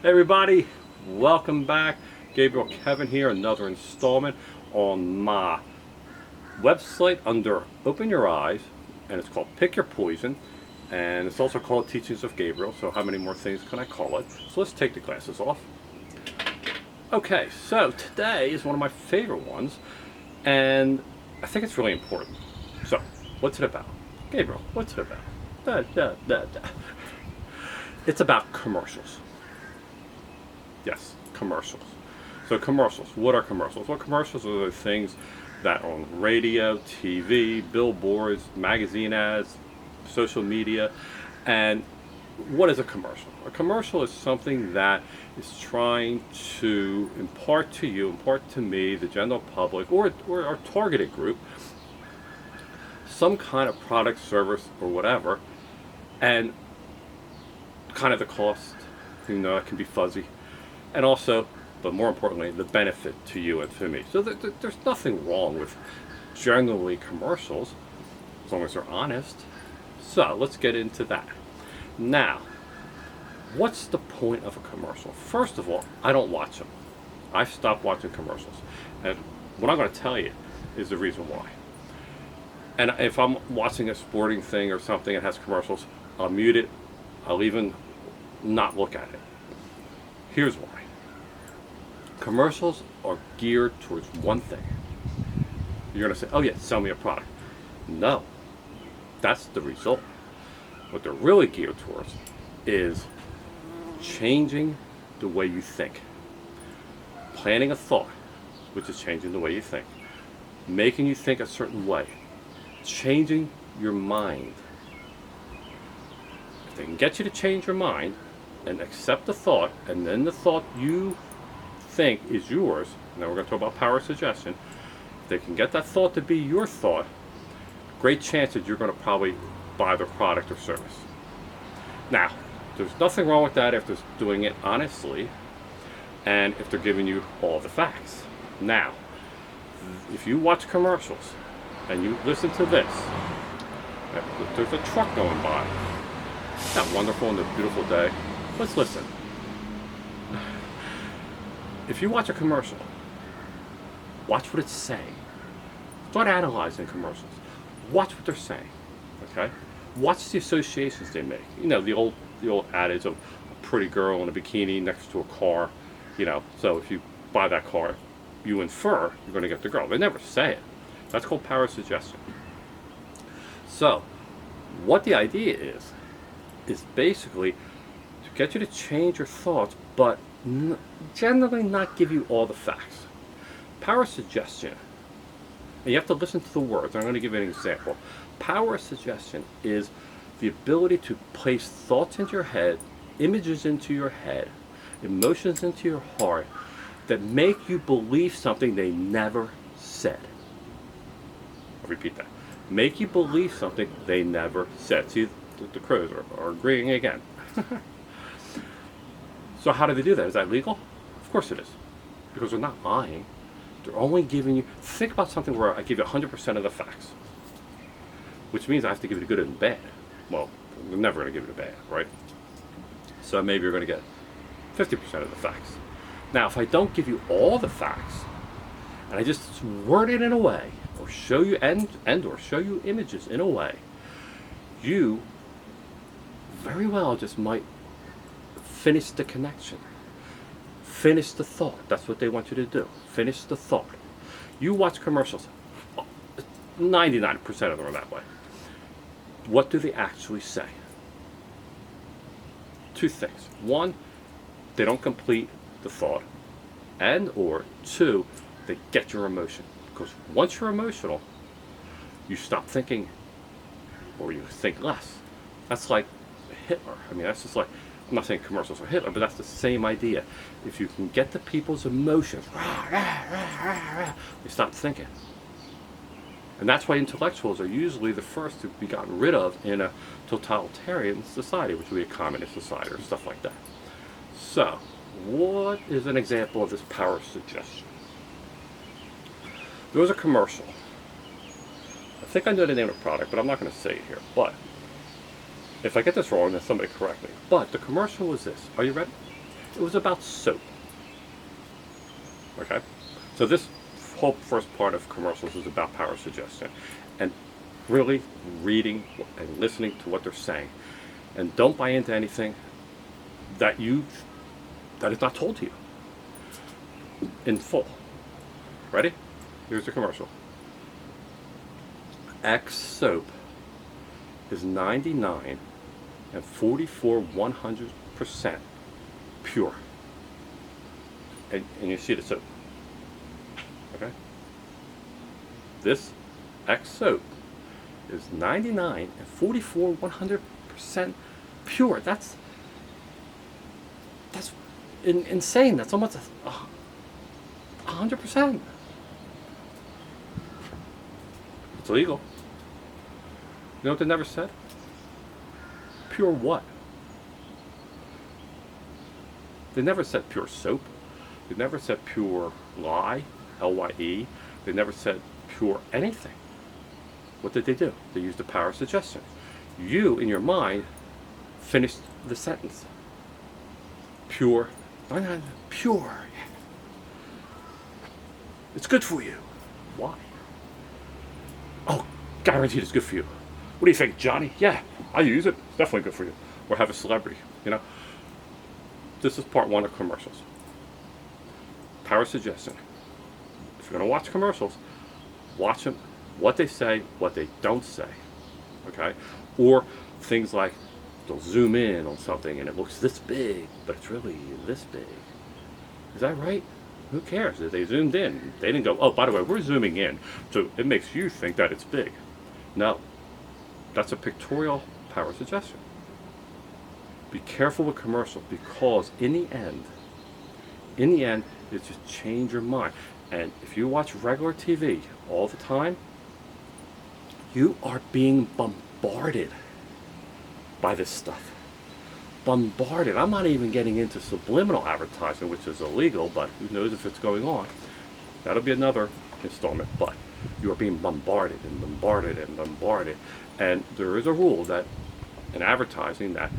Hey everybody, welcome back. Gabriel Kevin here, another installment on my website under Open Your Eyes, and it's called Pick Your Poison, and it's also called Teachings of Gabriel, so how many more things can I call it? So let's take the glasses off. Okay, so today is one of my favorite ones, and I think it's really important. So, what's it about? Gabriel, what's it about? Da, da, da, da. It's about commercials. Yes, commercials. So commercials, what are commercials? Well, commercials are the things that on radio, TV, billboards, magazine ads, social media. And what is a commercial? A commercial is something that is trying to impart to you, impart to me, the general public, or our targeted group, some kind of product, service, or whatever, and kind of the cost, it can be fuzzy, and also, but more importantly, the benefit to you and to me. So there's nothing wrong with generally commercials, as long as they're honest. So let's get into that. Now, what's the point of a commercial? First of all, I don't watch them. I've stopped watching commercials. And what I'm going to tell you is the reason why. And if I'm watching a sporting thing or something that has commercials, I'll mute it. I'll even not look at it. Here's why. Commercials are geared towards one thing. You're going to say, oh yeah, sell me a product. No, that's the result. What they're really geared towards is changing the way you think. Planting a thought, which is changing the way you think. Making you think a certain way. Changing your mind. If they can get you to change your mind and accept the thought, and then the thought you think is yours, now we're going to talk about power of suggestion, if they can get that thought to be your thought, great chance that you're going to probably buy their product or service. Now, there's nothing wrong with that if they're doing it honestly and if they're giving you all the facts. Now, if you watch commercials and you listen to this, there's a truck going by. Isn't that wonderful on a beautiful day? Let's listen. If you watch a commercial, watch what it's saying. Start analyzing commercials. Watch what they're saying. Okay? Watch the associations they make. You know, the old adage of a pretty girl in a bikini next to a car. So if you buy that car, you infer you're going to get the girl. They never say it. That's called power of suggestion. So, what the idea is basically to get you to change your thoughts, but generally not give you all the facts. Power of suggestion, and you have to listen to the words. I'm going to give you an example. Power of suggestion is the ability to place thoughts into your head, images into your head, emotions into your heart that make you believe something they never said. I'll repeat that. Make you believe something they never said. See, the crows are agreeing again. So how do they do that? Is that legal? Of course it is. Because they're not lying. They're only giving you... Think about something where I give you 100% of the facts. Which means I have to give you the good and the bad. Well, they're never going to give you the bad, right? So maybe you're going to get 50% of the facts. Now, if I don't give you all the facts, and I just word it in a way, or show you or show you images in a way, you very well just might finish the connection. Finish the thought. That's what they want you to do. Finish the thought. You watch commercials. 99% of them are that way. What do they actually say? Two things. One, they don't complete the thought. And or two, they get your emotion. Because once you're emotional, you stop thinking, or you think less. That's like Hitler. I mean, that's just like, I'm not saying commercials are Hitler, but that's the same idea. If you can get the people's emotions, they stop thinking. And that's why intellectuals are usually the first to be gotten rid of in a totalitarian society, which would be a communist society or stuff like that. So, what is an example of this power of suggestion? There was a commercial. I think I know the name of the product, but I'm not going to say it here. But if I get this wrong, then somebody correct me. But the commercial was this. Are you ready? It was about soap. Okay? So this whole first part of commercials is about power suggestion. And really reading and listening to what they're saying. And don't buy into anything that is not told to you in full. Ready? Here's the commercial. X soap is 99 and 44 100% pure. And you see the soap. Okay? This X soap is 99 and 44 100% pure. That's insane. That's almost 100%. It's illegal. You know what they never said? Pure what? They never said pure soap. They never said pure lye, L-Y-E. They never said pure anything. What did they do? They used the power of suggestion. You, in your mind, finished the sentence. Pure. Pure. It's good for you. Why? Oh, guaranteed it's good for you. What do you think, Johnny? Yeah, I use it. It's definitely good for you. Or have a celebrity, you know? This is part one of commercials. Power suggestion. If you're going to watch commercials, watch them, what they say, what they don't say. Okay? Or things like they'll zoom in on something and it looks this big, but it's really this big. Is that right? Who cares? They zoomed in. They didn't go, oh, by the way, we're zooming in, so it makes you think that it's big. No. That's a pictorial power suggestion. Be careful with commercial, because in the end, it's just change your mind. And if you watch regular TV all the time, you are being bombarded by this stuff. Bombarded. I'm not even getting into subliminal advertising, which is illegal, but who knows if it's going on. That'll be another installment, but you are being bombarded and bombarded and bombarded. And there is a rule that in advertising that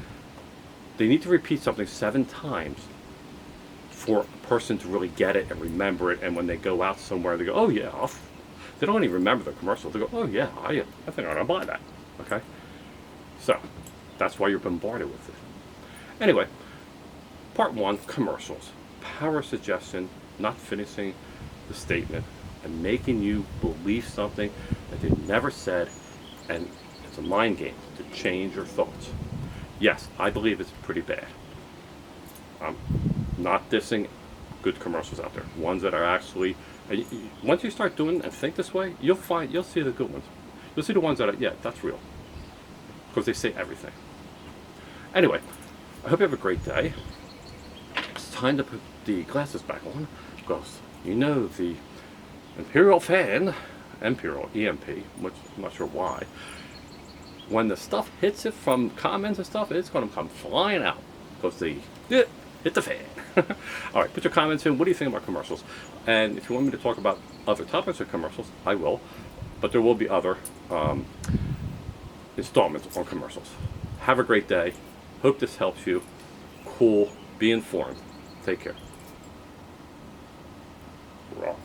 they need to repeat something 7 times for a person to really get it and remember it. And when they go out somewhere, they go, oh yeah, they don't even remember the commercial. They go, oh yeah, I think I'm gonna buy that. Okay? So, that's why you're bombarded with it. Anyway, part one, commercials. Power suggestion, not finishing the statement and making you believe something that they never said, and it's a mind game to change your thoughts. Yes, I believe it's pretty bad. I'm not dissing good commercials out there. Ones that are actually, once you start doing and think this way, you'll see the good ones. You'll see the ones that are, yeah, that's real. Because they say everything. Anyway, I hope you have a great day. It's time to put the glasses back on, because you know the Imperial fan, Imperial, EMP, which I'm not sure why, when the stuff hits it from comments and stuff, it's going to come flying out, because hit the fan. All right, put your comments in. What do you think about commercials? And if you want me to talk about other topics of commercials, I will. But there will be other installments on commercials. Have a great day. Hope this helps you. Cool. Be informed. Take care. Raw.